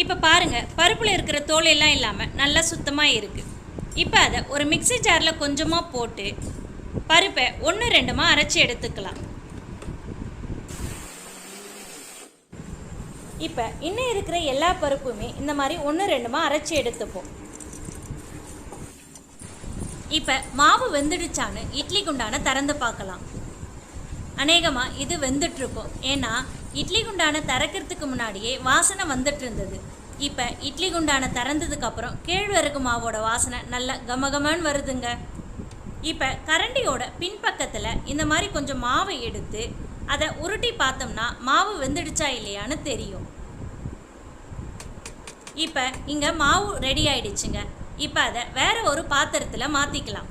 இப்போ பாருங்கள், பருப்பில் இருக்கிற தோல் எல்லாம் இல்லாமல் நல்லா சுத்தமாக இருக்குது. இப்போ அதை ஒரு மிக்ஸி ஜாரில் கொஞ்சமாக போட்டு பருப்பை 1-2 அரைச்சி எடுத்துக்கலாம். இப்போ இன்னும் இருக்கிற எல்லா பருப்புமே இந்த மாதிரி 1-2 அரைச்சி எடுத்துப்போம். இப்போ மாவு வெந்துடுச்சான்னு இட்லி குண்டான திறந்து பார்க்கலாம். அநேகமாக இது வெந்துட்டுருக்கும். ஏன்னா இட்லி குண்டான திறக்கிறதுக்கு முன்னாடியே வாசனை வந்துட்டு இருந்தது. இப்போ இட்லி குண்டான திறந்ததுக்கப்புறம் கேழ்வரகு மாவோட வாசனை நல்லா கமகமன்னு வருதுங்க. இப்போ கரண்டியோட பின்பக்கத்தில் இந்த மாதிரி கொஞ்சம் மாவை எடுத்து அதை உருட்டி பார்த்தோம்னா மாவு வெந்துடுச்சா இல்லையான்னு தெரியும். இப்போ இங்கே மாவு ரெடி ஆயிடுச்சுங்க. இப்போ அதை வேற ஒரு பாத்திரத்தில் மாற்றிக்கலாம்.